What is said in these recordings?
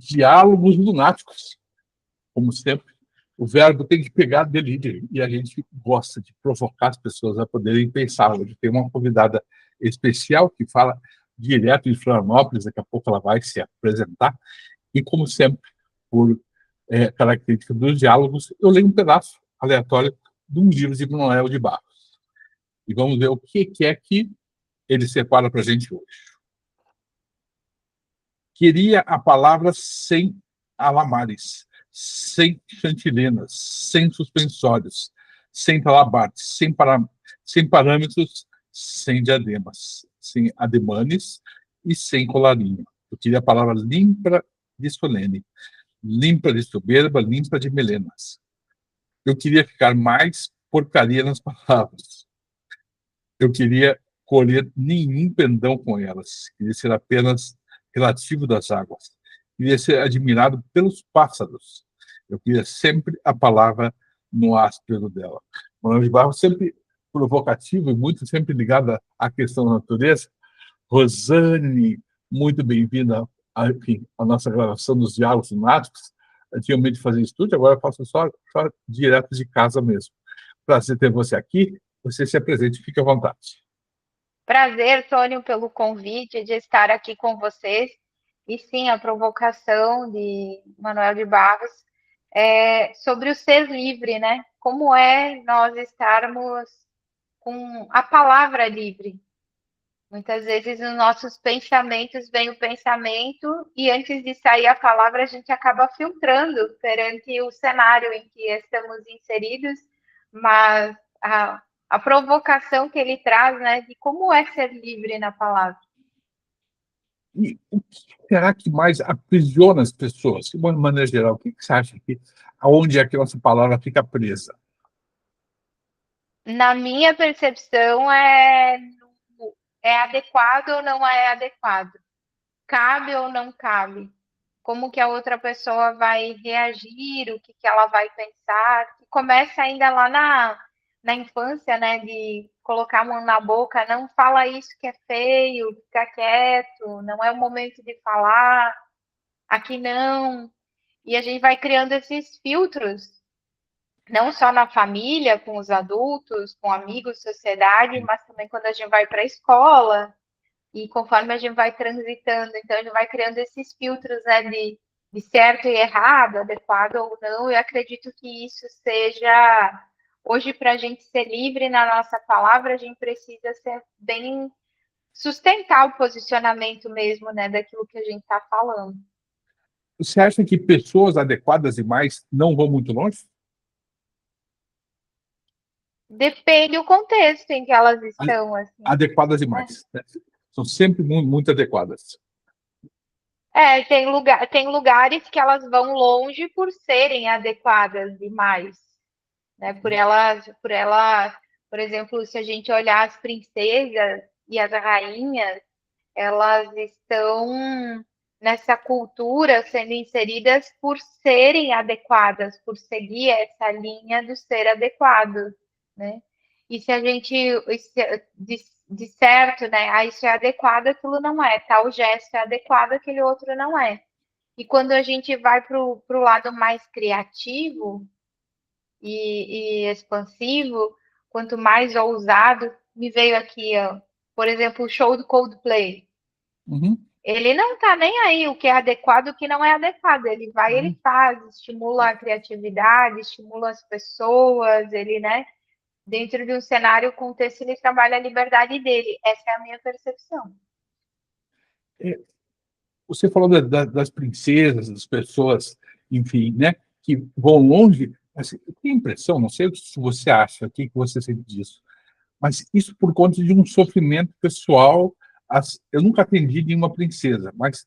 diálogos lunáticos, como sempre. O verbo tem que pegar delivery, e a gente gosta de provocar as pessoas a poderem pensar. Hoje tem uma convidada especial que fala direto de Florianópolis, daqui a pouco ela vai se apresentar, e como sempre, por característica dos diálogos, eu leio um pedaço aleatório de um livro de Manuel de Barros. E vamos ver o que é que ele separa para a gente hoje. Queria a palavra sem alamares, sem chantilenas, sem suspensórios, sem talabartes, sem parâmetros, sem diademas, sem ademanes e sem colarinho. Eu queria a palavra limpa de solene, limpa de soberba, limpa de melenas. Eu queria ficar mais porcaria nas palavras. Eu queria colher nenhum pendão com elas. Queria ser apenas relativo das águas. Queria ser admirado pelos pássaros. Eu queria sempre a palavra no áspero dela. Manuel de Barros sempre provocativo e muito sempre ligada à questão da natureza. Rosane, muito bem-vinda à nossa gravação dos Diálogos Lunáticos. Antigamente fazia estúdio, agora eu faço só direto de casa mesmo. Prazer ter você aqui. Você se apresente, fique à vontade. Prazer, Tônio, pelo convite de estar aqui com vocês. E sim, a provocação de Manuel de Barros sobre o ser livre, né? Como é nós estarmos com a palavra livre. Muitas vezes nos nossos pensamentos vem o pensamento e antes de sair a palavra a gente acaba filtrando perante o cenário em que estamos inseridos, mas a provocação que ele traz, né, de como é ser livre na palavra. E o que será que mais aprisiona as pessoas? De uma maneira geral, o que você acha que aonde é que a nossa palavra fica presa? Na minha percepção, é adequado ou não é adequado? Cabe ou não cabe? Como que a outra pessoa vai reagir, o que ela vai pensar? Começa ainda lá na infância, né, de colocar a mão na boca, não fala isso que é feio, fica quieto, não é o momento de falar, aqui não. E a gente vai criando esses filtros, não só na família, com os adultos, com amigos, sociedade, mas também quando a gente vai para a escola, e conforme a gente vai transitando, então a gente vai criando esses filtros, né, de certo e errado, adequado ou não. Eu acredito que isso seja hoje, para a gente ser livre na nossa palavra, a gente precisa ser bem sustentar o posicionamento mesmo, né, daquilo que a gente está falando. Você acha que pessoas adequadas demais não vão muito longe? Depende do contexto em que elas estão, assim. Adequadas Né? demais, né? São sempre muito adequadas. Tem lugares que elas vão longe por serem adequadas demais, né? Por exemplo, se a gente olhar as princesas e as rainhas, elas estão nessa cultura sendo inseridas por serem adequadas, por seguir essa linha do ser adequado, né? E se a gente de certo, né? Ah, isso é adequado, aquilo não é. Tal gesto é adequado, aquele outro não é. E quando a gente vai para o lado mais criativo e expansivo, quanto mais ousado, me veio aqui, ó, por exemplo, o show do Coldplay. Uhum. Ele não tá nem aí o que é adequado e o que não é adequado. Ele vai, ele faz, estimula a criatividade, estimula as pessoas, ele, né? Dentro de um cenário, contexto, ele trabalha a liberdade dele. Essa é a minha percepção. Você falou das princesas, das pessoas, enfim, né, que vão longe. Assim, eu tenho a impressão, não sei o que você acha, o que você sente disso, mas isso por conta de um sofrimento pessoal. Eu nunca atendi nenhuma princesa, mas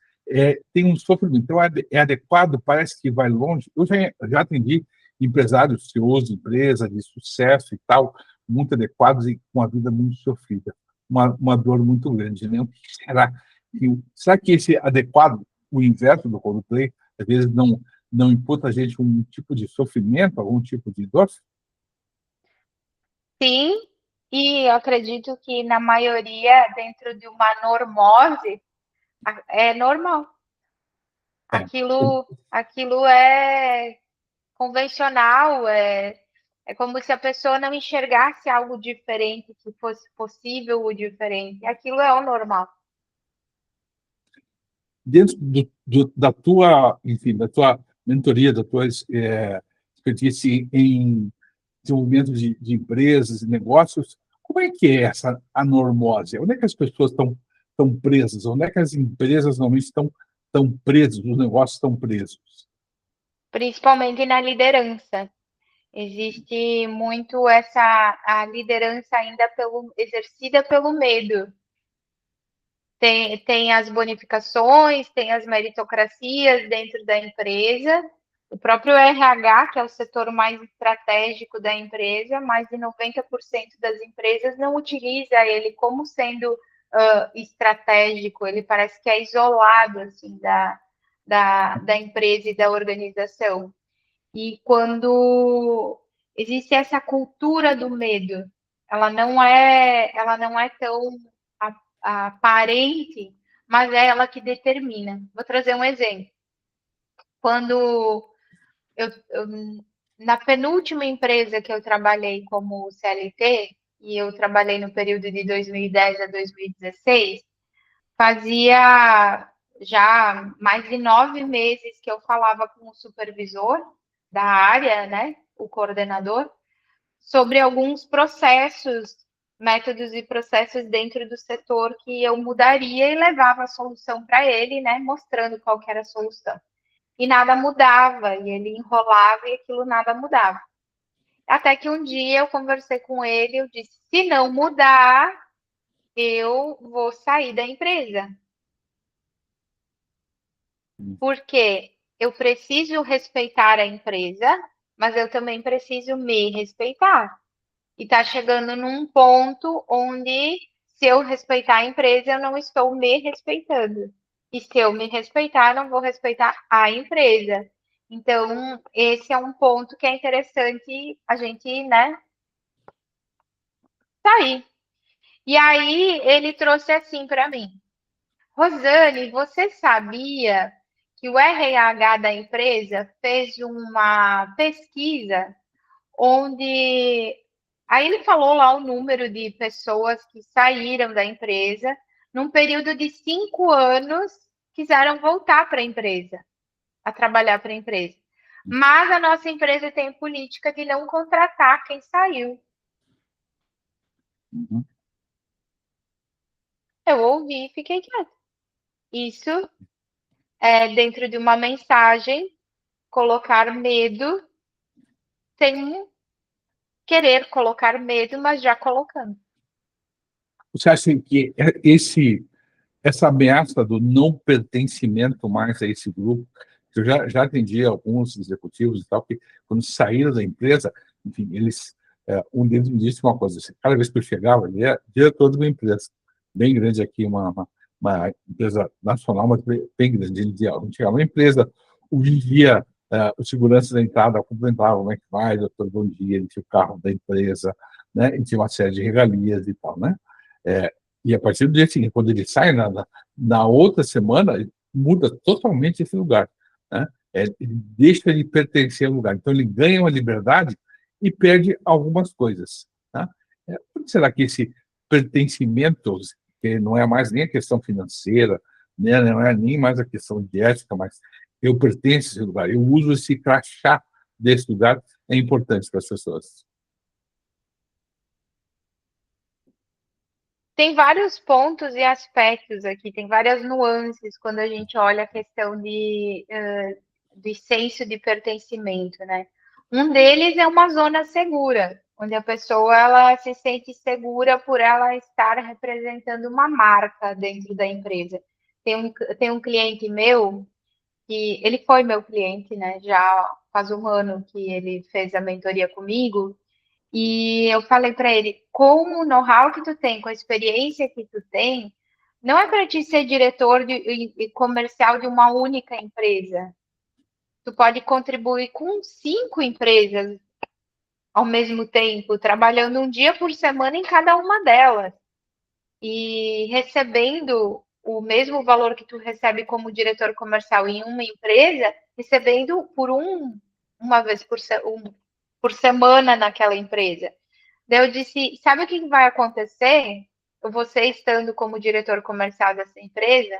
tem um sofrimento. Então, é adequado, parece que vai longe. Eu já atendi empresários, CEOs de empresa de sucesso e tal, muito adequados e com a vida muito sofrida, uma dor muito grande, né? O que será que esse adequado, o inverso do Coldplay, às vezes não imputa a gente um tipo de sofrimento, algum tipo de dor? Sim, e eu acredito que na maioria, dentro de uma normose, é normal. É. Aquilo é convencional, é como se a pessoa não enxergasse algo diferente, que fosse possível o diferente. Aquilo é o normal. Dentro da tua, enfim, da tua mentoria, da tua expertise em desenvolvimento de empresas e negócios, como é que é essa anormose? Onde é que as pessoas estão presas? Onde é que as empresas normalmente estão presas, os negócios estão presos? Principalmente na liderança. Existe muito a liderança ainda exercida pelo medo. Tem as bonificações, tem as meritocracias dentro da empresa, o próprio RH, que é o setor mais estratégico da empresa, mais de 90% das empresas não utiliza ele como sendo estratégico, ele parece que é isolado assim, da empresa e da organização. E quando existe essa cultura do medo, ela não é tão aparente, mas é ela que determina. Vou trazer um exemplo. Quando eu na penúltima empresa que eu trabalhei como CLT, e eu trabalhei no período de 2010 a 2016, fazia já mais de 9 meses que eu falava com o supervisor da área, né, o coordenador, sobre alguns processos, métodos e processos dentro do setor que eu mudaria e levava a solução para ele, né, mostrando qual que era a solução. E nada mudava, e ele enrolava e aquilo nada mudava. Até que um dia eu conversei com ele, eu disse: se não mudar, eu vou sair da empresa. Porque eu preciso respeitar a empresa, mas eu também preciso me respeitar. E está chegando num ponto onde, se eu respeitar a empresa, eu não estou me respeitando. E se eu me respeitar, eu não vou respeitar a empresa. Então, esse é um ponto que é interessante a gente, né, sair. E aí, ele trouxe assim para mim: Rosane, você sabia que o RH da empresa fez uma pesquisa onde aí ele falou lá o número de pessoas que saíram da empresa num período de 5 anos, quiseram voltar para a empresa, a trabalhar para a empresa. Mas a nossa empresa tem política de não contratar quem saiu. Uhum. Eu ouvi e fiquei quieta. Isso é dentro de uma mensagem, colocar medo sem querer colocar medo, mas já colocando. Você acha que essa ameaça do não pertencimento mais a esse grupo, que eu já atendi alguns executivos e tal, que quando saíram da empresa, enfim, um deles me disse uma coisa, assim, cada vez que eu chegava, ele era diretor de uma empresa bem grande aqui, uma empresa nacional, mas bem grande, ele dizia, chegava uma empresa, o vivia, o segurança da entrada cumprimentava, como é que vai, doutor, bom dia, ele tinha o carro da empresa, né, ele tinha uma série de regalias e tal, né, e a partir do dia seguinte, quando ele sai na outra semana, muda totalmente esse lugar, né? Ele deixa de pertencer ao lugar. Então, ele ganha uma liberdade e perde algumas coisas. Né? Por que será que esse pertencimento, que não é mais nem a questão financeira, né? Não é nem mais a questão de ética, mas eu pertenço a esse lugar, eu uso esse crachá desse lugar, é importante para as pessoas? Tem vários pontos e aspectos aqui, tem várias nuances quando a gente olha a questão de senso de pertencimento, né? Um deles é uma zona segura, onde a pessoa ela se sente segura por ela estar representando uma marca dentro da empresa. Tem um cliente meu, que ele foi meu cliente, né? Já faz um ano que ele fez a mentoria comigo, e eu falei para ele, com o know-how que tu tem, com a experiência que tu tem, não é para ti ser diretor e comercial de uma única empresa. Tu pode contribuir com 5 empresas ao mesmo tempo, trabalhando um dia por semana em cada uma delas e recebendo o mesmo valor que tu recebe como diretor comercial em uma empresa, recebendo uma vez por semana naquela empresa. Daí eu disse, sabe o que vai acontecer? Você estando como diretor comercial dessa empresa,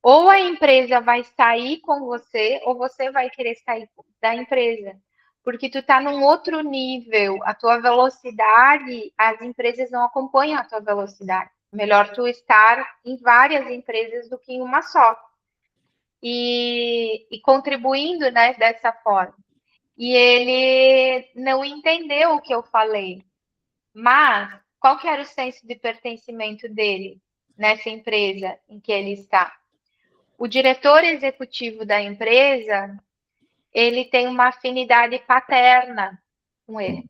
ou a empresa vai sair com você, ou você vai querer sair da empresa. Porque tu está num outro nível, a tua velocidade, as empresas não acompanham a tua velocidade. Melhor tu estar em várias empresas do que em uma só. E contribuindo, né, dessa forma. E ele não entendeu o que eu falei. Mas qual que era o senso de pertencimento dele nessa empresa em que ele está? O diretor executivo da empresa, ele tem uma afinidade paterna com ele,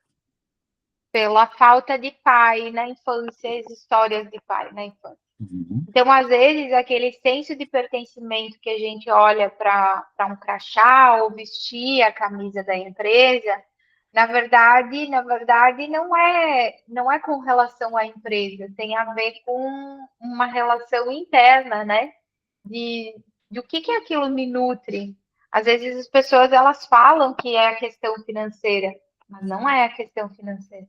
pela falta de pai na infância, as histórias de pai na infância. Uhum. Então, às vezes, aquele senso de pertencimento que a gente olha para um crachá ou vestir a camisa da empresa, na verdade não é com relação à empresa, tem a ver com uma relação interna, né? De o que aquilo me nutre. Às vezes as pessoas elas falam que é a questão financeira, mas não é a questão financeira.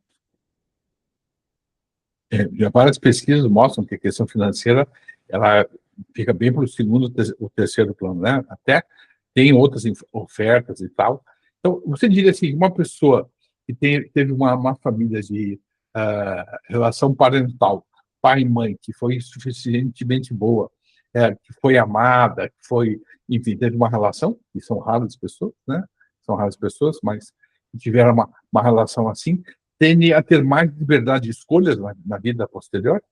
Já várias pesquisas mostram que a questão financeira ela fica bem para o segundo ou terceiro plano, né? Até tem outras ofertas e tal. Então, você diria assim, uma pessoa que teve uma família de relação parental, pai e mãe, que foi suficientemente boa, que foi amada, que foi, enfim, teve uma relação, e são raras pessoas, né? São raras pessoas, mas tiveram uma relação assim, tende a ter mais liberdade de escolhas na vida posterior?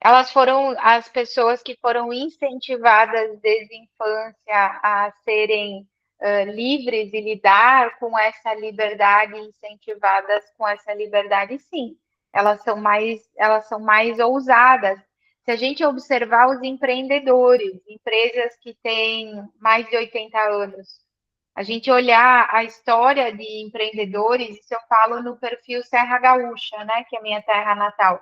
Elas foram as pessoas que foram incentivadas desde a infância a serem livres e lidar com essa liberdade, incentivadas com essa liberdade, sim. Elas são mais ousadas. Se a gente observar os empreendedores, empresas que têm mais de 80 anos, a gente olhar a história de empreendedores, isso eu falo no perfil Serra Gaúcha, né, que é a minha terra natal.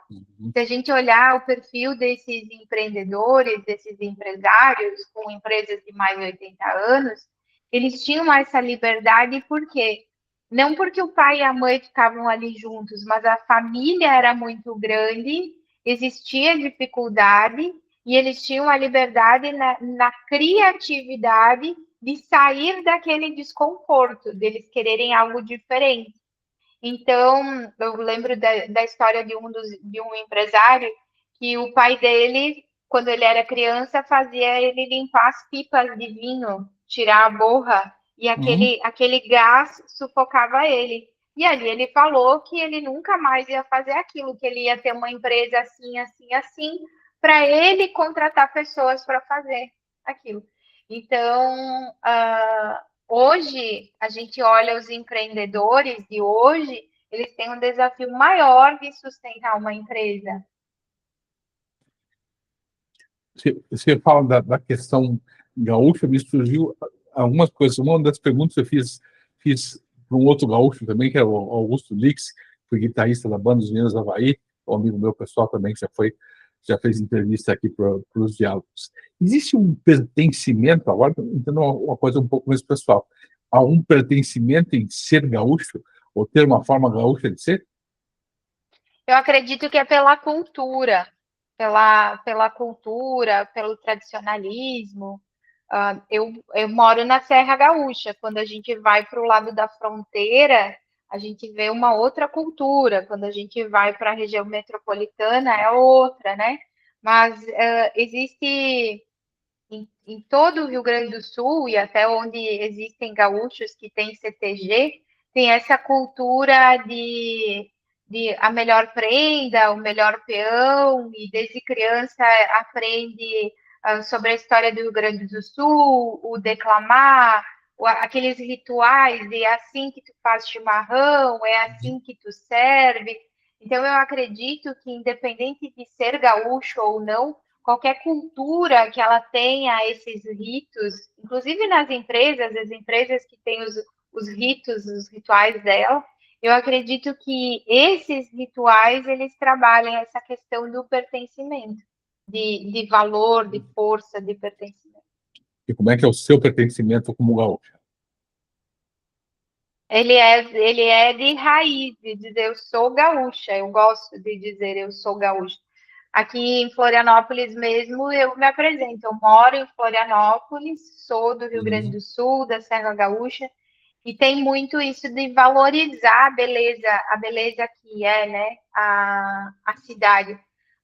Se a gente olhar o perfil desses empreendedores, desses empresários com empresas de mais de 80 anos, eles tinham essa liberdade por quê? Não porque o pai e a mãe ficavam ali juntos, mas a família era muito grande, existia dificuldade e eles tinham a liberdade na criatividade de sair daquele desconforto, deles quererem algo diferente. Então, eu lembro da história de um empresário que o pai dele, quando ele era criança, fazia ele limpar as pipas de vinho, tirar a borra, e aquele gás sufocava ele. E ali ele falou que ele nunca mais ia fazer aquilo, que ele ia ter uma empresa assim, assim, assim, para ele contratar pessoas para fazer aquilo. Então, hoje, a gente olha os empreendedores de hoje, eles têm um desafio maior de sustentar uma empresa. Você fala da questão gaúcha, me surgiu algumas coisas. Uma das perguntas que eu fiz para um outro gaúcho também, que é o Augusto Lix, que foi guitarrista da banda dos Meninos do Havaí, um amigo meu pessoal também, que já fez entrevista aqui para os diálogos. Existe um pertencimento, agora entendo uma coisa um pouco mais pessoal, há um pertencimento em ser gaúcho, ou ter uma forma gaúcha de ser? Eu acredito que é pela cultura, pela cultura, pelo tradicionalismo. Eu moro na Serra Gaúcha. Quando a gente vai para o lado da fronteira, a gente vê uma outra cultura. Quando a gente vai para a região metropolitana, é outra, né? Mas existe em todo o Rio Grande do Sul e até onde existem gaúchos que têm CTG, tem essa cultura de a melhor prenda, o melhor peão, e desde criança aprende sobre a história do Rio Grande do Sul, o declamar, aqueles rituais de é assim que tu faz chimarrão, é assim que tu serve. Então, eu acredito que, independente de ser gaúcho ou não, qualquer cultura que ela tenha esses ritos, inclusive nas empresas, as empresas que têm os ritos, os rituais dela, eu acredito que esses rituais, eles trabalham essa questão do pertencimento. de valor, de força, de pertencimento. E como é que é o seu pertencimento como gaúcha? Ele é de raiz, de dizer eu sou gaúcha, eu gosto de dizer eu sou gaúcha. Aqui em Florianópolis mesmo, eu me apresento. Eu moro em Florianópolis, sou do Rio Grande Uhum. do Sul, da Serra Gaúcha, e tem muito isso de valorizar a beleza que é, né, a cidade.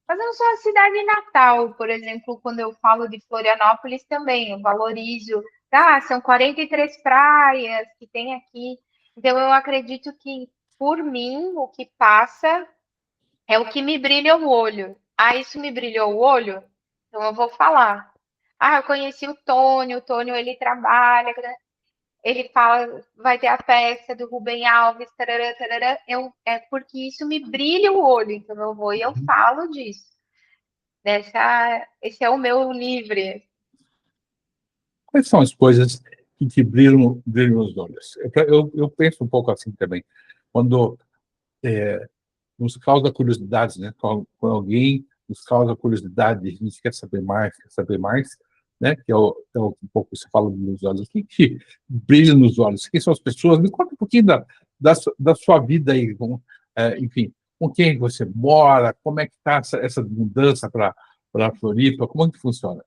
Mas não só a cidade natal, por exemplo, quando eu falo de Florianópolis também, eu valorizo, são 43 praias que tem aqui. Então eu acredito que, por mim, o que passa é o que me brilha o olho. Ah, isso me brilhou o olho? Então eu vou falar. Ah, eu conheci o Tônio ele trabalha, ele fala, vai ter a festa do Rubem Alves, tarará, tarará. É porque isso me brilha o olho, então eu vou e eu falo disso. Esse é o meu livre. Quais são as coisas que te brilham nos olhos? Eu penso um pouco assim também. Quando nos causa curiosidade, né? Quando alguém nos causa curiosidade, a gente quer saber mais, né? Que um pouco que você fala nos olhos. O que que brilha nos olhos? Quem são as pessoas? Me conta um pouquinho da sua vida aí, enfim, com quem você mora, como é que está essa mudança para Floripa, como é que funciona?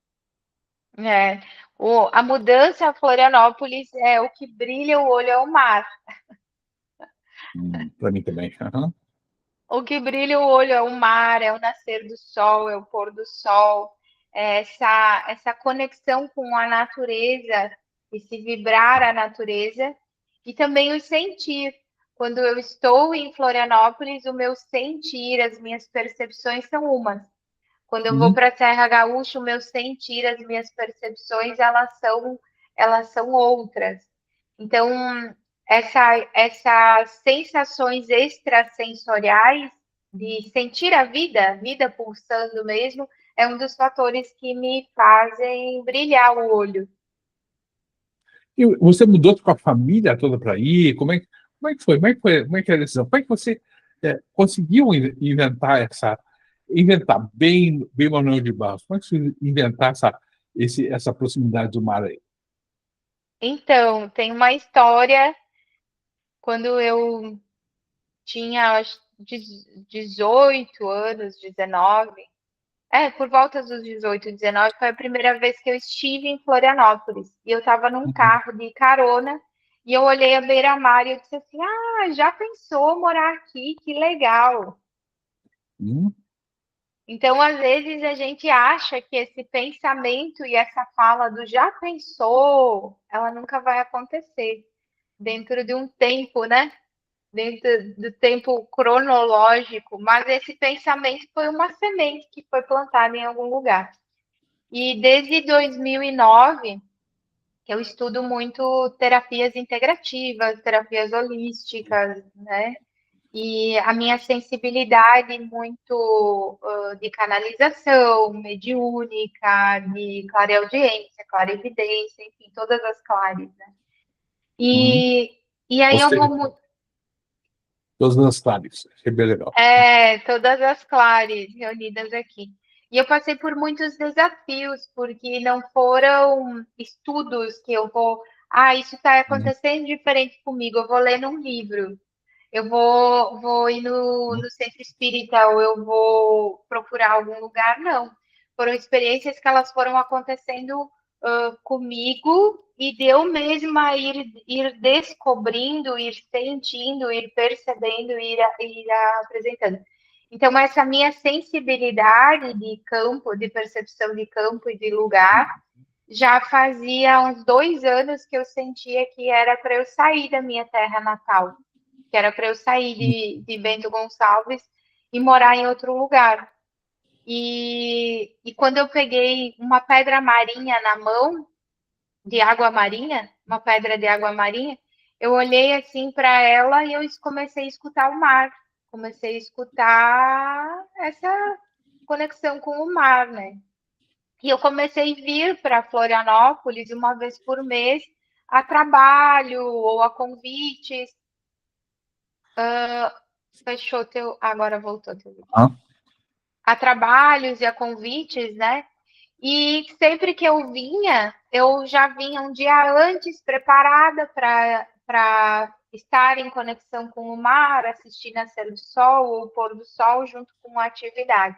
É, a mudança a Florianópolis é o que brilha o olho é o mar. Para mim também. Aham. O que brilha o olho é o mar, é o nascer do sol, é o pôr do sol, é essa conexão com a natureza, esse vibrar a natureza e também o sentir. Quando eu estou em Florianópolis, o meu sentir, as minhas percepções são umas. Quando eu vou Uhum. para a Serra Gaúcha, o meu sentir, as minhas percepções, elas são outras. Então, essas sensações extrasensoriais de sentir a vida pulsando mesmo, é um dos fatores que me fazem brilhar o olho. E você mudou com a família toda para ir? Como é que foi? Como é que é a decisão? Como é que você conseguiu inventar bem Manuel de Barros? Como é que você inventar essa proximidade do mar aí? Então, tem uma história, quando eu tinha 18 anos, 19, por volta dos 18, 19, foi a primeira vez que eu estive em Florianópolis. E eu estava num Uhum. carro de carona e eu olhei a beira-mar e eu disse assim: Ah, já pensou morar aqui? Que legal. Uhum. Então, às vezes, a gente acha que esse pensamento e essa fala do já pensou, ela nunca vai acontecer dentro de um tempo, né? Dentro do tempo cronológico, mas esse pensamento foi uma semente que foi plantada em algum lugar. E desde 2009, eu estudo muito terapias integrativas, terapias holísticas, né? E a minha sensibilidade muito de canalização, mediúnica, de clareaudiência, clarividência, enfim, todas as clares, né? Uhum. E, e Ou aí eu seja, vou todas as claves. Achei bem legal. todas as clares reunidas aqui. E eu passei por muitos desafios, porque não foram estudos que eu vou. Ah, isso está Uhum. acontecendo diferente comigo, eu vou ler num livro, vou ir no centro espírita, ou eu vou procurar algum lugar. Não. Foram experiências que elas foram acontecendo comigo e de eu mesma ir descobrindo, ir sentindo, ir percebendo, ir apresentando. Então, essa minha sensibilidade de campo, de percepção de campo e de lugar, já fazia uns 2 anos que eu sentia que era para eu sair da minha terra natal, que era para eu sair de Bento Gonçalves e morar em outro lugar. E quando eu peguei uma pedra marinha na mão, de água marinha, uma pedra de água marinha, eu olhei assim para ela e eu comecei a escutar o mar, comecei a escutar essa conexão com o mar, né? E eu comecei a vir para Florianópolis uma vez por mês a trabalho ou a convites. Fechou teu. Agora voltou teu vídeo. Ah. a trabalhos e a convites, né? E sempre que eu vinha, eu já vinha um dia antes preparada para estar em conexão com o mar, assistir nascer do sol ou pôr do sol junto com a atividade.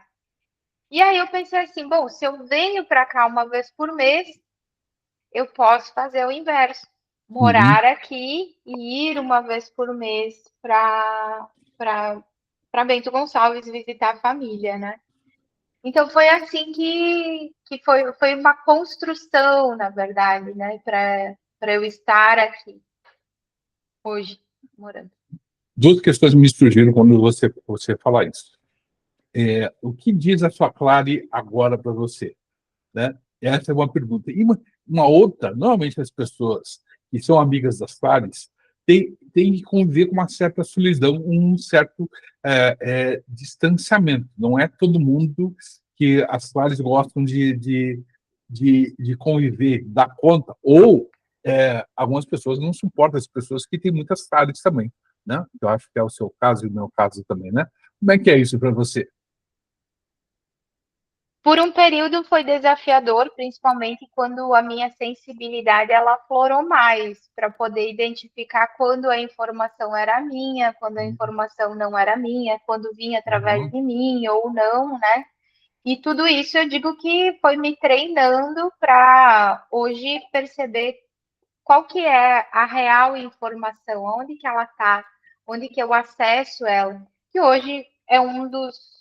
E aí eu pensei assim, bom, se eu venho para cá uma vez por mês, eu posso fazer o inverso, Uhum. morar aqui e ir uma vez por mês para Bento Gonçalves visitar a família, né? Então foi assim que foi uma construção, na verdade, né, para eu estar aqui hoje, morando. Duas questões me surgiram quando você fala isso. O que diz a sua Clare agora para você? Né? Essa é uma pergunta. E uma outra, normalmente as pessoas que são amigas das Clares têm que conviver com uma certa solidão, um certo distanciamento. Não é todo mundo que as Clares gostam de conviver, dar conta, ou algumas pessoas não suportam as pessoas que têm muitas Clares também. Né? Eu acho que é o seu caso e o meu caso também. Né? Como é que é isso para você? Por um período foi desafiador, principalmente quando a minha sensibilidade ela aflorou mais para poder identificar quando a informação era minha, quando a informação não era minha, quando vinha através Uhum. de mim ou não, né? E tudo isso eu digo que foi me treinando para hoje perceber qual que é a real informação, onde que ela está, onde que eu acesso ela. Que hoje é um dos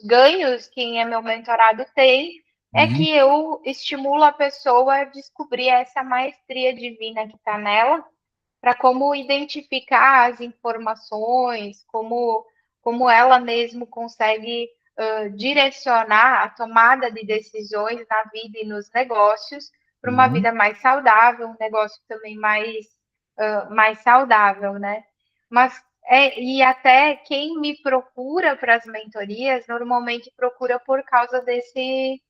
ganhos que em meu mentorado tem, é Uhum. que eu estimulo a pessoa a descobrir essa maestria divina que está nela, para como identificar as informações, como ela mesmo consegue direcionar a tomada de decisões na vida e nos negócios para uma Uhum. vida mais saudável, um negócio também mais saudável, né? Mas e até quem me procura para as mentorias normalmente procura por causa desse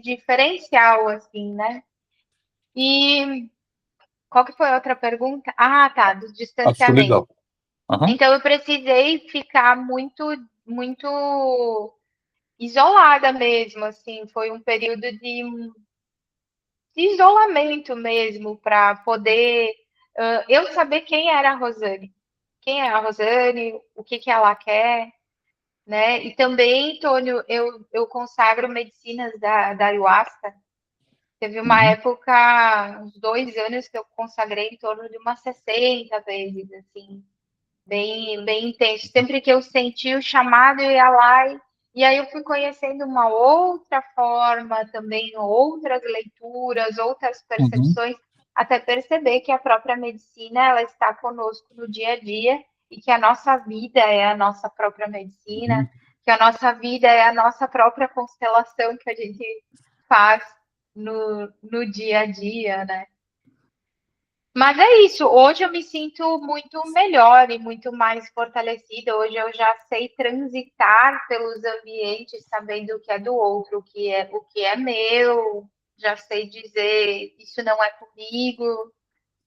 diferencial, assim, né? E qual que foi a outra pergunta? Ah, tá, do A distanciamento. solidão. Uhum. Então eu precisei ficar muito isolada mesmo, assim, foi um período de isolamento mesmo para poder eu saber quem era a Rosane, quem é a Rosane, o que que ela quer, né? E também, Tônio, eu consagro medicinas da ayahuasca. Teve uma Uhum. época, uns 2 anos, que eu consagrei em torno de umas 60 vezes, assim, bem intenso. Sempre que eu senti o chamado, eu ia lá e aí eu fui conhecendo uma outra forma também, outras leituras, outras Uhum. percepções, até perceber que a própria medicina ela está conosco no dia a dia e que a nossa vida é a nossa própria medicina, Uhum. que a nossa vida é a nossa própria constelação que a gente faz no dia a dia, né? Mas é isso, hoje eu me sinto muito melhor e muito mais fortalecida. Hoje eu já sei transitar pelos ambientes, sabendo o que é do outro, o que é meu, já sei dizer isso não é comigo,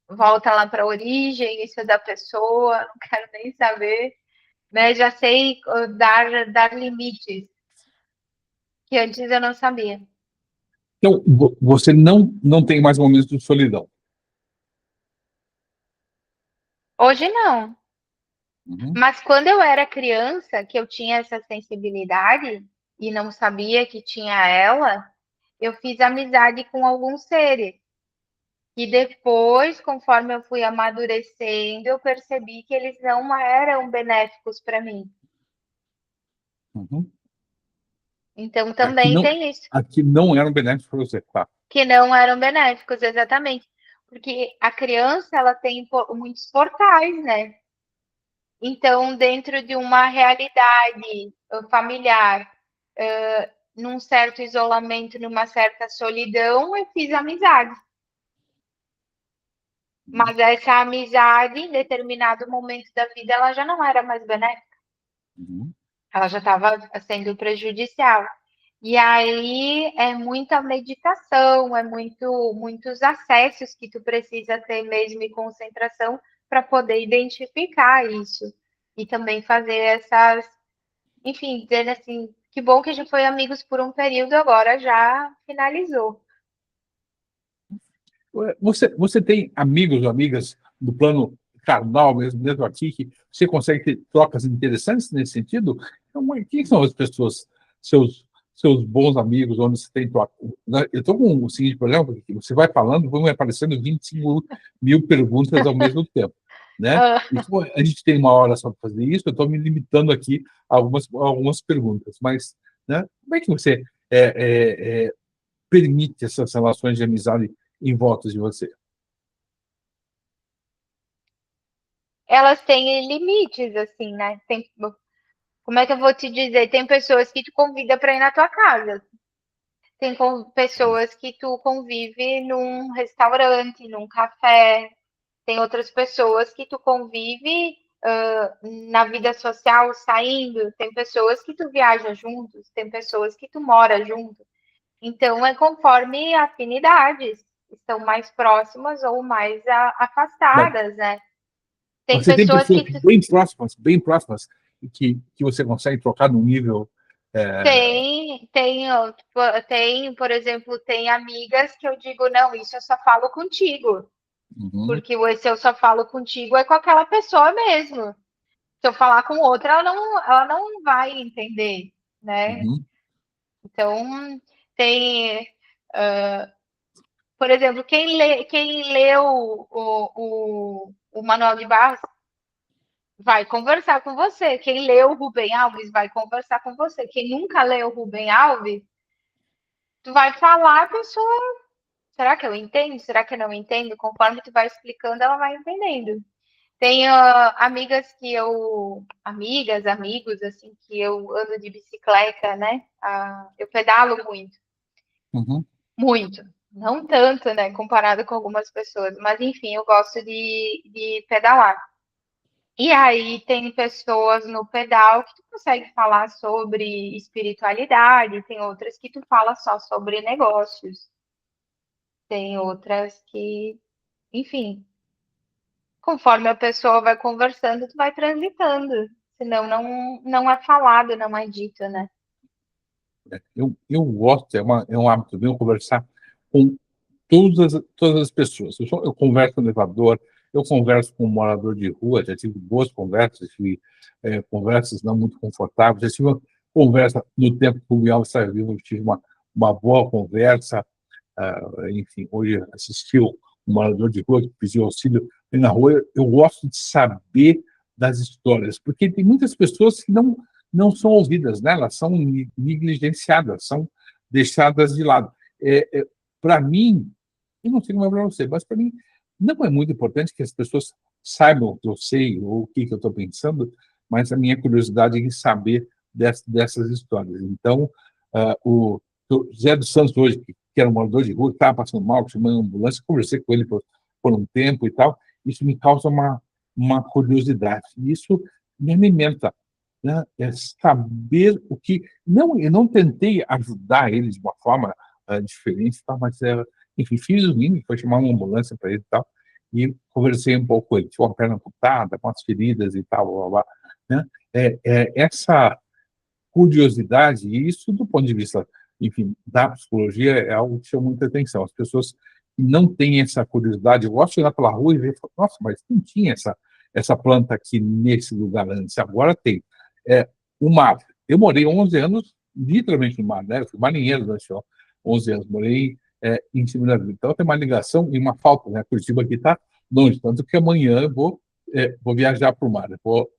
volta lá para a origem, isso é da pessoa, não quero nem saber, né? Já sei dar limites, que antes eu não sabia. Então, você não tem mais momentos de solidão. Hoje não. Uhum. Mas quando eu era criança, que eu tinha essa sensibilidade e não sabia que tinha ela, eu fiz amizade com alguns seres. E depois, conforme eu fui amadurecendo, eu percebi que eles não eram benéficos para mim. Uhum. Então Aqui também não, tem isso, aqui não era um benefício para você, tá? que não eram benéficos, exatamente. Porque a criança, ela tem muitos portais, né? Então, dentro de uma realidade familiar, num certo isolamento, numa certa solidão, eu fiz amizade. Uhum. Mas essa amizade, em determinado momento da vida, ela já não era mais benéfica, Uhum. ela já estava sendo prejudicial. E aí é muita meditação, muitos acessos que tu precisa ter mesmo e concentração para poder identificar isso. E também fazer essas enfim, dizendo assim, que bom que a gente foi amigos por um período, agora já finalizou. Você tem amigos ou amigas do plano carnal, mesmo aqui, que você consegue ter trocas interessantes nesse sentido? Então, quem são as pessoas, seus, seus bons amigos, onde você tem troca? Eu estou com o seguinte problema, porque você vai falando, vão aparecendo 25 mil perguntas ao mesmo tempo, né? Ah, E como a gente tem uma hora só para fazer isso, eu estou me limitando aqui a algumas perguntas, mas, né, como é que você permite essas relações de amizade em volta de você? elas têm limites, assim, né? Tem, como é que eu vou te dizer? Tem pessoas que te convidam para ir na tua casa. Tem pessoas que tu convive num restaurante, num café. Tem outras pessoas que tu convive na vida social, saindo. Tem pessoas que tu viaja juntos. Tem pessoas que tu mora junto. Então, é conforme afinidades. Estão mais próximas ou mais Mas afastadas, né? Tem você tem pessoas pessoas que tu bem próximas, que você consegue trocar num nível. tem, por exemplo, tem amigas que eu digo, não, isso eu só falo contigo. Uhum, Porque esse eu só falo contigo é com aquela pessoa mesmo. Se eu falar com outra, ela não vai entender, né? uhum, Então, tem, uh, por exemplo, quem leu o Manuel de Barros vai conversar com você. Quem leu o Rubem Alves vai conversar com você. Quem nunca leu o Rubem Alves, tu vai falar, a pessoa, será que eu entendo? Será que eu não entendo? Conforme tu vai explicando, ela vai entendendo. Tenho amigas que amigos, assim, que eu ando de bicicleta, né? Eu pedalo muito, uhum. muito. Não tanto, né, comparado com algumas pessoas, mas enfim, eu gosto de pedalar. E aí tem pessoas no pedal que tu consegue falar sobre espiritualidade, tem outras que tu fala só sobre negócios, tem outras que, enfim, conforme a pessoa vai conversando, tu vai transitando. Senão não é falado, não é dito, né? Eu gosto, é um hábito meu conversar com todas as pessoas. Eu converso no elevador, eu converso com um morador de rua, já tive boas conversas, tive conversas não muito confortáveis, já tive uma conversa no tempo que o Bial estava vivo, eu tive uma boa conversa, enfim, hoje assisti um morador de rua que pediu auxílio na rua. Eu gosto de saber das histórias, porque tem muitas pessoas que não são ouvidas, né? Elas são negligenciadas, são deixadas de lado. Para mim, eu não sei como é para você, mas para mim não é muito importante que as pessoas saibam o que eu sei ou o que eu estou pensando, mas a minha curiosidade é em saber dessas histórias. Então, o Zé dos Santos hoje, que era um morador de rua, que estava passando mal, que chamou uma ambulância, conversei com ele por um tempo e tal, isso me causa uma curiosidade, e isso me alimenta, né? É saber o que... Não, eu não tentei ajudar ele de uma forma diferente, tá? Mas, enfim, fiz o mínimo, foi chamar uma ambulância para ele e tal, e conversei um pouco com ele. Tinha uma perna amputada, com as feridas e tal, blá, blá, blá, né? Essa curiosidade, e isso do ponto de vista, enfim, da psicologia, é algo que chama muita atenção. As pessoas que não têm essa curiosidade, eu gosto de olhar pela rua e ver, nossa, mas não tinha essa planta aqui nesse lugar antes, agora tem. O mar. Eu morei 11 anos, literalmente no mar, né? Eu fui marinheiro durante 11 anos, morei em cima da vida. Então tem uma ligação e uma falta, né? Curitiba aqui está longe, tanto que amanhã eu vou viajar para o mar, eu vou,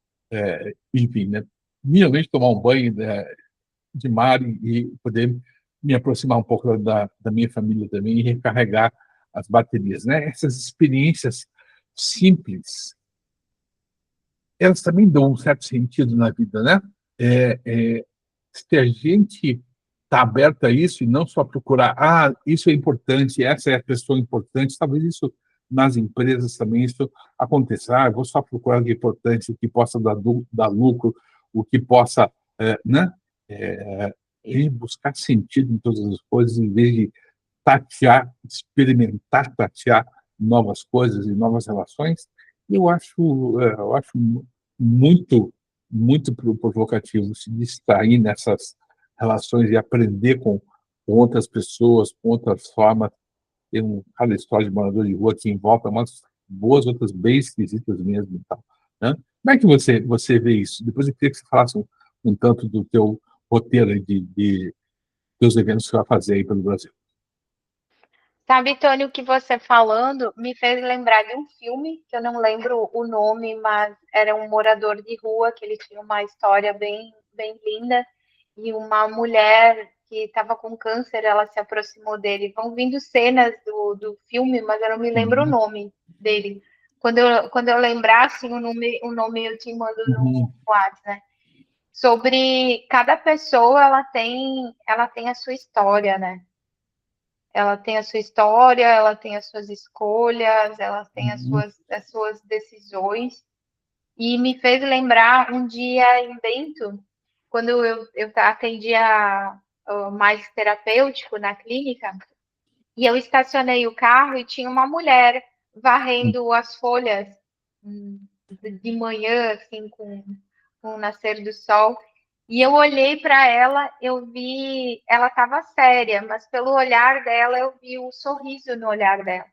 enfim, né? Minimamente tomar um banho, né, de mar e poder me aproximar um pouco da minha família também e recarregar as baterias, né? Essas experiências simples, elas também dão um certo sentido na vida, né? É, é, Se a gente está aberto a isso e não só procurar, isso é importante, essa é a pessoa importante, talvez isso nas empresas também isso aconteça. Eu vou só procurar o que é importante, o que possa dar lucro, o que possa, né? E buscar sentido em todas as coisas, em vez de tatear, experimentar, tatear novas coisas e novas relações. Eu acho muito muito provocativo se distrair nessas relações e aprender com outras pessoas, com outras formas. Tem cada história de morador de rua que envolve umas boas, outras bem esquisitas mesmo e tal, né? Como é que você vê isso? Depois eu queria que você falasse um tanto do teu roteiro aí de dos eventos que você vai fazer aí pelo Brasil. Sabe, Tony, o que você falando me fez lembrar de um filme, que eu não lembro o nome, mas era um morador de rua, que ele tinha uma história bem, bem linda, e uma mulher que estava com câncer, ela se aproximou dele. Vão vindo cenas do filme, mas eu não me lembro o Uhum. nome dele. Quando eu lembrar, assim, o nome eu te mando no Uhum. WhatsApp, né? Sobre cada pessoa, ela tem a sua história, né? Ela tem a sua história, ela tem as suas escolhas, ela tem Uhum. as suas decisões. E me fez lembrar um dia em Bento, quando eu atendia mais terapêutico na clínica, e eu estacionei o carro e tinha uma mulher varrendo as folhas de manhã, assim, com o nascer do sol. E eu olhei para ela, eu vi, ela estava séria, mas pelo olhar dela, eu vi o sorriso no olhar dela.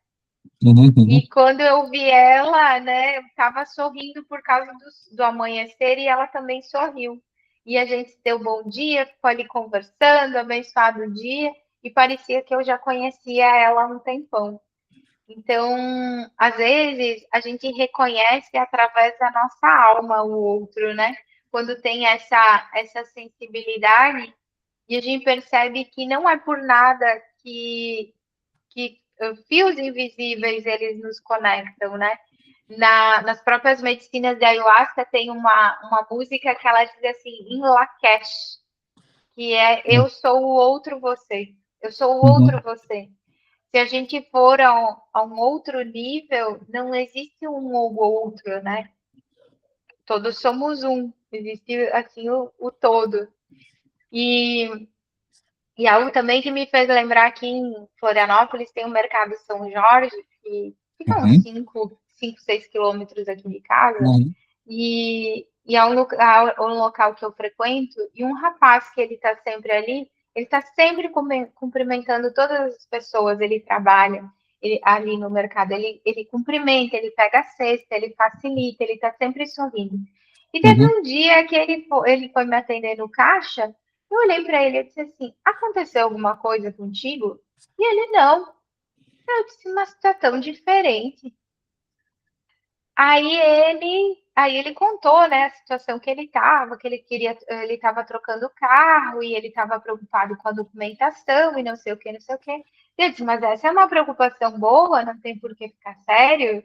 Uhum. Uhum. E quando eu vi ela, né, eu estava sorrindo por causa do amanhecer e ela também sorriu. E a gente deu bom dia, ficou ali conversando, abençoado o dia, e parecia que eu já conhecia ela há um tempão. Então, às vezes, a gente reconhece através da nossa alma o outro, né? Quando tem essa sensibilidade, e a gente percebe que não é por nada que fios invisíveis eles nos conectam, né? Nas próprias medicinas de ayahuasca tem uma música que ela diz assim, em Lakesh, que é eu sou o outro você, eu sou o outro Uhum. você. Se a gente for a um outro nível, não existe um ou outro, né? Todos somos um, existe assim o todo. E, e algo também que me fez lembrar aqui em Florianópolis tem o Mercado São Jorge, que fica uns Uhum. 6 quilômetros aqui de casa, Uhum. e é um local que eu frequento, e um rapaz que ele está sempre ali, ele está sempre cumprimentando todas as pessoas, ele trabalha ali no mercado, ele cumprimenta, ele pega a cesta, ele facilita, ele está sempre sorrindo. E teve Uhum. um dia que ele foi me atender no caixa, eu olhei para ele e disse assim, aconteceu alguma coisa contigo? E ele, não. Eu disse, mas tá tão diferente. Aí ele contou, né, a situação que ele estava, ele estava trocando o carro e ele estava preocupado com a documentação e não sei o que, não sei o que. Eu disse, mas essa é uma preocupação boa, não tem por que ficar sério,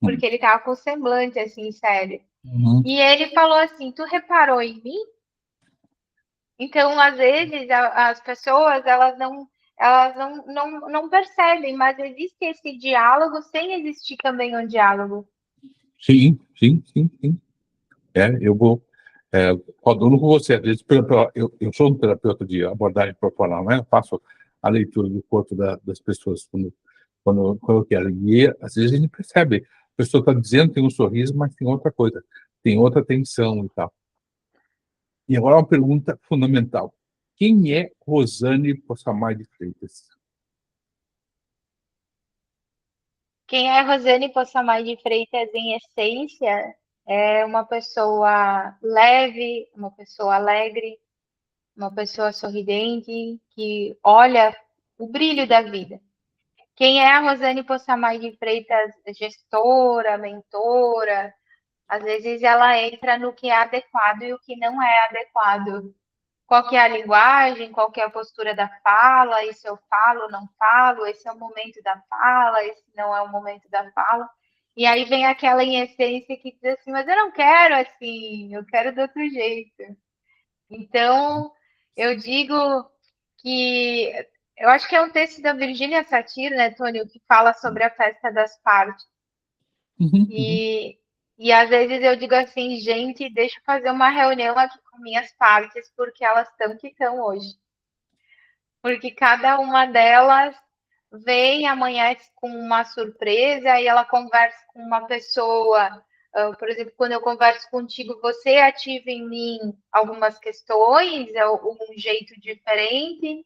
porque ele estava com o semblante assim, sério. Uhum. E ele falou assim, tu reparou em mim? Então, às vezes, as pessoas, elas não percebem, mas existe esse diálogo sem existir também um diálogo. Sim, sim, sim, sim. Eu vou coaduno com você. Às vezes, eu sou um terapeuta de abordagem corporal, né? Eu faço a leitura do corpo das pessoas quando eu quero. E às vezes a gente percebe, a pessoa está dizendo que tem um sorriso, mas tem outra coisa, tem outra tensão e tal. E agora uma pergunta fundamental. Quem é Rosane Possamay de Freitas? Quem é Rosane Possamay de Freitas, em essência, é uma pessoa leve, uma pessoa alegre, uma pessoa sorridente, que olha o brilho da vida. Quem é a Rosane Possamay de Freitas, gestora, mentora, às vezes ela entra no que é adequado e o que não é adequado. Qual que é a linguagem, qual que é a postura da fala, isso eu falo, não falo, esse é o momento da fala, esse não é o momento da fala. E aí vem aquela em essência que diz assim, mas eu não quero assim, eu quero de outro jeito. Então, eu digo que eu acho que é um texto da Virginia Satir, né, Tony, que fala sobre a festa das partes. Uhum, uhum. E às vezes eu digo assim, gente, deixa eu fazer uma reunião aqui com minhas partes, porque elas estão que estão hoje. Porque cada uma delas vem, amanhece com uma surpresa, e ela conversa com uma pessoa Por exemplo, quando eu converso contigo, você ativa em mim algumas questões, um jeito diferente.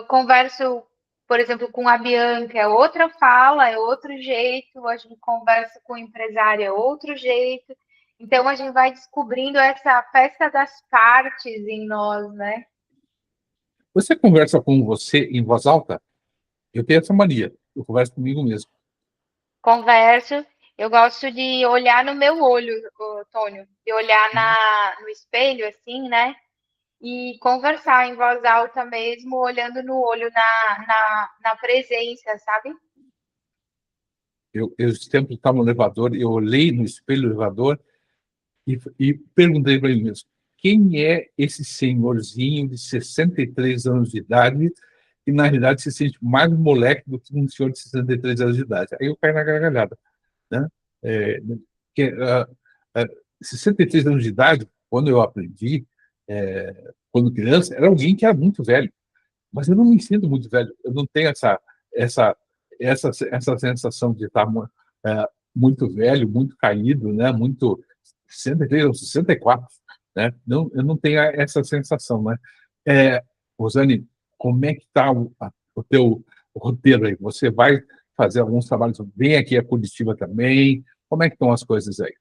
Converso, por exemplo, com a Bianca, é outra fala, é outro jeito. A gente conversa com o empresário, é outro jeito. Então, a gente vai descobrindo essa festa das partes em nós, né? Você conversa com você em voz alta? Eu tenho essa mania. Eu converso comigo mesmo. Converso. Eu gosto de olhar no meu olho, Tônio, de olhar no espelho, assim, né? E conversar em voz alta mesmo, olhando no olho, na presença, sabe? Eu sempre estava no elevador, eu olhei no espelho do elevador e perguntei para ele mesmo: quem é esse senhorzinho de 63 anos de idade e, na realidade, se sente mais um moleque do que um senhor de 63 anos de idade? Aí eu caí na gargalhada, né? É, que, 63 anos de idade, quando eu aprendi, quando criança, era alguém que era muito velho. Mas eu não me sinto muito velho. Eu não tenho essa, essa sensação de estar muito velho, muito caído, né? Muito 63 ou 64, né? Não, eu não tenho essa sensação, né? Rosane, como é que está o teu roteiro aí? Você vai fazer alguns trabalhos, vem aqui a Curitiba também. Como é que estão as coisas aí?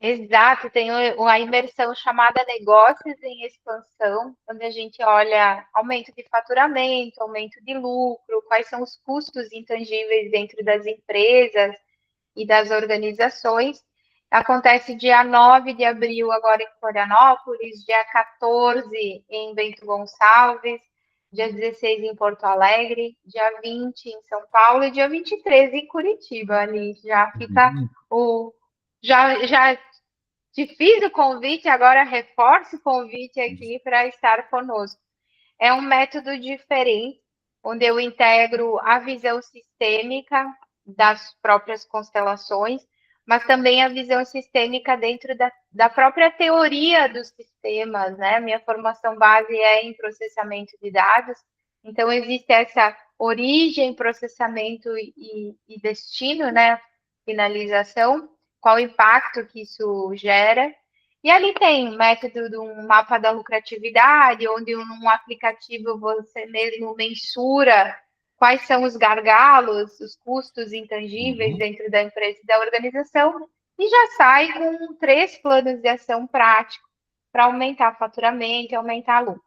Exato, tem a imersão chamada Negócios em Expansão, onde a gente olha aumento de faturamento, aumento de lucro, quais são os custos intangíveis dentro das empresas e das organizações. Acontece dia 9 de abril, agora em Florianópolis, dia 14 em Bento Gonçalves, dia 16 em Porto Alegre, dia 20 em São Paulo e dia 23 em Curitiba. Ali já fica o. Já te fiz o convite, agora reforço o convite aqui para estar conosco. É um método diferente, onde eu integro a visão sistêmica das próprias constelações, mas também a visão sistêmica dentro da própria teoria dos sistemas, né? Minha formação base é em processamento de dados, então existe essa origem, processamento e destino, né? Finalização, qual o impacto que isso gera. E ali tem o método de um mapa da lucratividade, onde num aplicativo você mesmo mensura quais são os gargalos, os custos intangíveis dentro da empresa e da organização, e já sai com 3 planos de ação práticos para aumentar o faturamento e aumentar a lucro.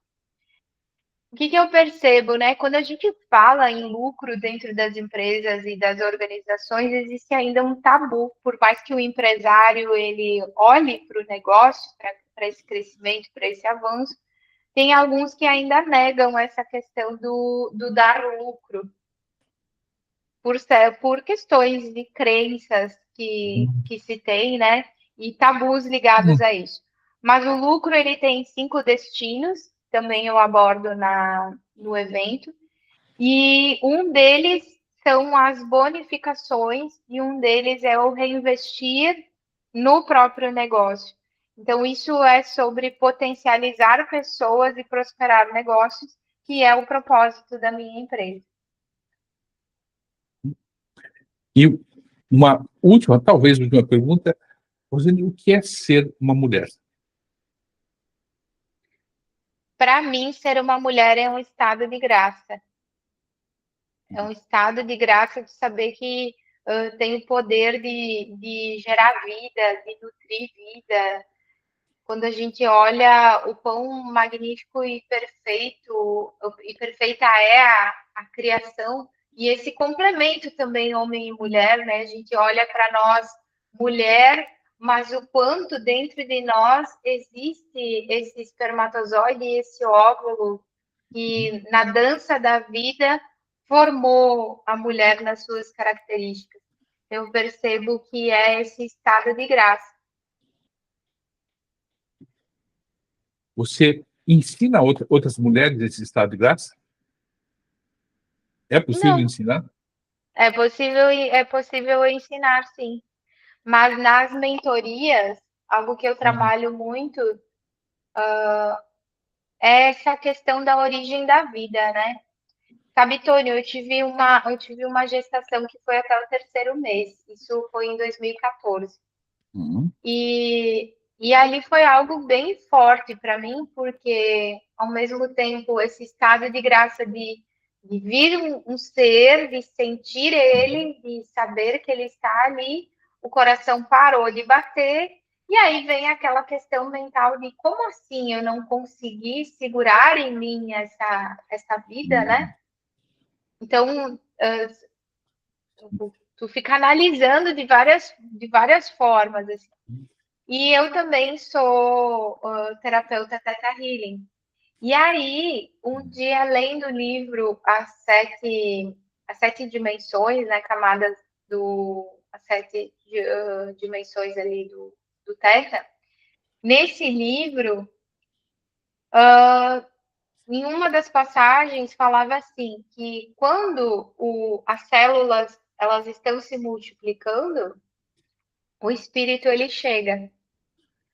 O que eu percebo, né? Quando a gente fala em lucro dentro das empresas e das organizações, existe ainda um tabu, por mais que o empresário ele olhe para o negócio, para esse crescimento, para esse avanço, tem alguns que ainda negam essa questão do dar lucro, por questões de crenças que se tem, né? E tabus ligados a isso. Mas o lucro ele tem 5 destinos, também eu abordo no evento, e um deles são as bonificações e um deles é o reinvestir no próprio negócio. Então, isso é sobre potencializar pessoas e prosperar negócios, que é o propósito da minha empresa. E uma última, talvez última pergunta, Rosane, o que é ser uma mulher? Para mim, ser uma mulher é um estado de graça. É um estado de graça de saber que tem o poder de gerar vida, de nutrir vida. Quando a gente olha o quão magnífico e perfeita é a criação, e esse complemento também, homem e mulher, né? A gente olha para nós, mulher, mas o quanto dentro de nós existe esse espermatozoide e esse óvulo que na dança da vida formou a mulher nas suas características. Eu percebo que é esse estado de graça. Você ensina outras mulheres esse estado de graça? É possível Não, ensinar? é possível ensinar, sim. Mas nas mentorias, algo que eu trabalho muito é essa questão da origem da vida, né? Sabe, Tônio, eu tive uma gestação que foi até o terceiro mês. Isso foi em 2014. Uhum. E ali foi algo bem forte para mim, porque ao mesmo tempo esse estado de graça de vir um ser, de sentir ele, de saber que ele está ali, o coração parou de bater, e aí vem aquela questão mental de como assim eu não consegui segurar em mim essa vida, né? Então, tu fica analisando de várias formas, assim. E eu também sou terapeuta Theta Healing. E aí, um dia, lendo o livro As Sete Dimensões, né, camadas as sete dimensões ali do Theta, nesse livro, em uma das passagens falava assim, que quando as células elas estão se multiplicando, o espírito ele chega.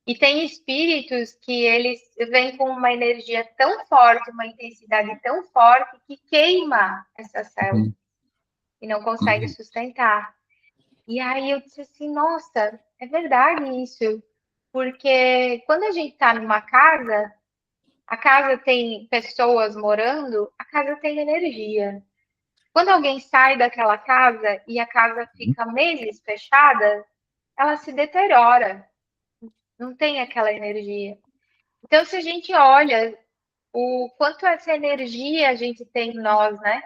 E tem espíritos que eles vêm com uma energia tão forte, uma intensidade tão forte, que queima essa célula Uhum. e não consegue sustentar. E aí eu disse assim, nossa, é verdade isso. Porque quando a gente está numa casa, a casa tem pessoas morando, a casa tem energia. Quando alguém sai daquela casa e a casa fica meses fechada, ela se deteriora, não tem aquela energia. Então, se a gente olha o quanto essa energia a gente tem em nós, né?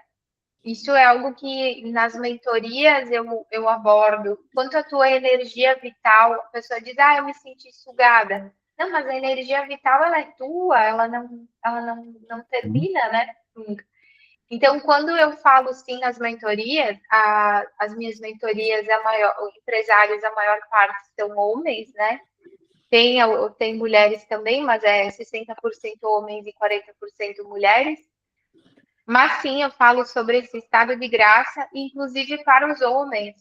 Isso é algo que nas mentorias eu abordo. Quanto a tua energia vital, a pessoa diz, eu me senti sugada. Não, mas a energia vital, ela é tua, ela não termina, né? Então, quando eu falo sim nas mentorias, as minhas mentorias, empresários, a maior parte são homens, né? Tem mulheres também, mas é 60% homens e 40% mulheres. Mas sim, eu falo sobre esse estado de graça, inclusive para os homens,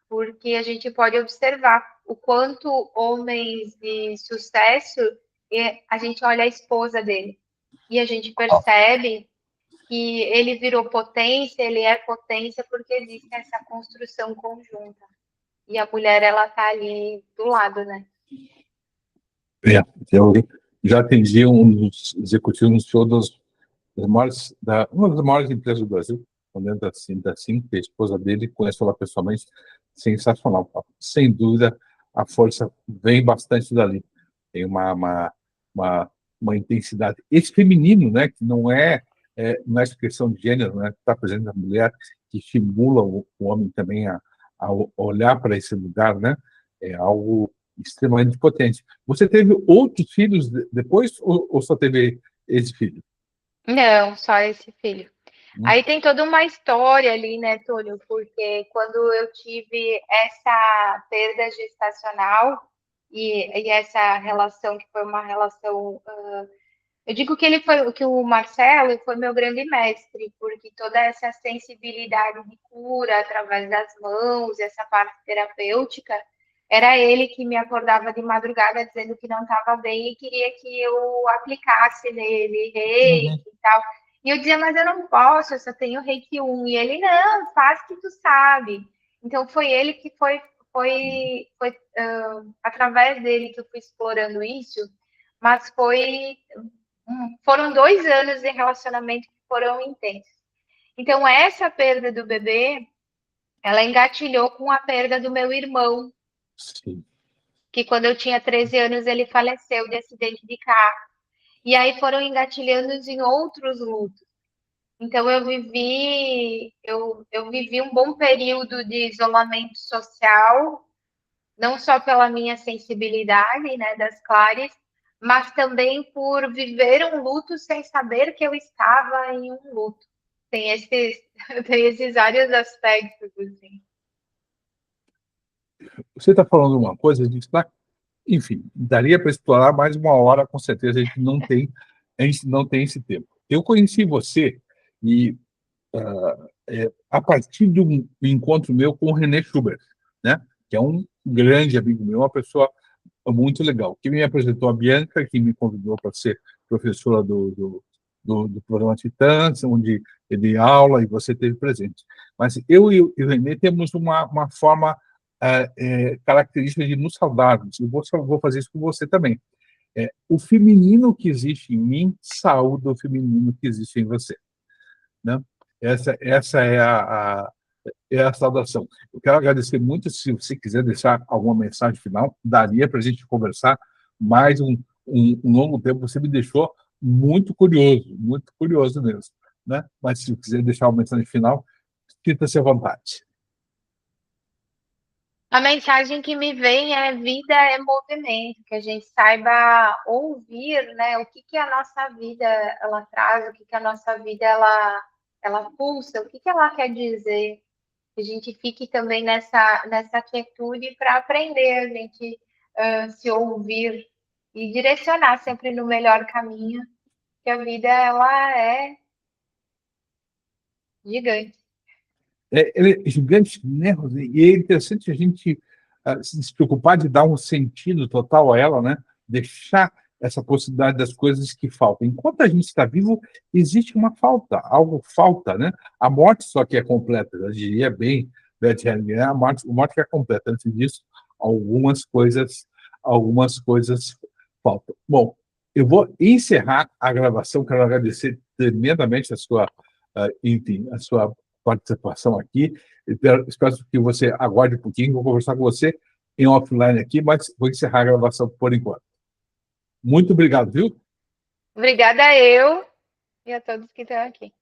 porque a gente pode observar o quanto homens de sucesso, a gente olha a esposa dele e a gente percebe que ele virou potência, ele é potência porque existe essa construção conjunta. E a mulher, ela tá ali do lado, né? Eu já atendi um dos executivos no show uma das maiores empresas do Brasil, dentro da Sim, que a esposa dele, conheço ela pessoalmente, sensacional. Sem dúvida, a força vem bastante dali. Tem uma, uma intensidade. Esse feminino, né, que não é expressão de gênero, né, que está presente na mulher, que estimula o homem também a olhar para esse lugar, né, é algo extremamente potente. Você teve outros filhos depois ou só teve esse filho? Não, só esse filho. Hum. Aí tem toda uma história ali, né, Túlio? Porque quando eu tive essa perda gestacional e essa relação, que foi uma relação. Eu digo que o Marcelo foi meu grande mestre, porque toda essa sensibilidade de cura através das mãos, essa parte terapêutica, era ele que me acordava de madrugada dizendo que não estava bem e queria que eu aplicasse nele reiki e tal. E eu dizia, mas eu não posso, eu só tenho reiki 1. E ele, não, faz que tu sabe. Então foi ele que foi através dele que eu fui explorando isso, mas foram 2 anos de relacionamento que foram intensos. Então, essa perda do bebê, ela engatilhou com a perda do meu irmão, Sim. que quando eu tinha 13 anos, ele faleceu de acidente de carro. E aí foram engatilhando em outros lutos. Então, eu vivi um bom período de isolamento social, não só pela minha sensibilidade, né, das clares, mas também por viver um luto sem saber que eu estava em um luto. Tem esses, tem esses vários aspectos, assim. Você está falando uma coisa, enfim, daria para explorar mais uma hora, com certeza a gente não tem esse tempo. Eu conheci você e a partir de um encontro meu com o René Schubert, né, que é um grande amigo meu, uma pessoa muito legal, que me apresentou a Bianca, que me convidou para ser professora do do programa Titãs, onde ele aula e você esteve presente. Mas eu e o Renê temos uma forma característica de nos saudarmos. Eu vou fazer isso com você também. O feminino que existe em mim saúda o feminino que existe em você. Né? Essa é a saudação. Eu quero agradecer muito. Se você quiser deixar alguma mensagem final, daria para a gente conversar mais um longo tempo. Você me deixou muito curioso mesmo. Né? Mas se quiser deixar uma mensagem final, sinta-se à vontade. A mensagem que me vem é: vida é movimento, que a gente saiba ouvir, né, o que a nossa vida ela traz, o que a nossa vida ela pulsa, o que ela quer dizer. Que a gente fique também nessa atitude para aprender, a gente se ouvir e direcionar sempre no melhor caminho, que a vida ela é gigante. Ele é gigante, né, Rosane? E é interessante a gente se preocupar de dar um sentido total a ela, né? Deixar essa possibilidade das coisas que faltam. Enquanto a gente está vivo, existe uma falta, algo falta, né? A morte só que é completa, eu diria bem, Beth Hellinger, né? A morte que é completa. Antes disso, algumas coisas faltam. Bom, eu vou encerrar a gravação, quero agradecer tremendamente enfim, a sua participação aqui. Espero que você aguarde um pouquinho, vou conversar com você em offline aqui, mas vou encerrar a gravação por enquanto. Muito obrigado, viu? Obrigada eu e a todos que estão aqui.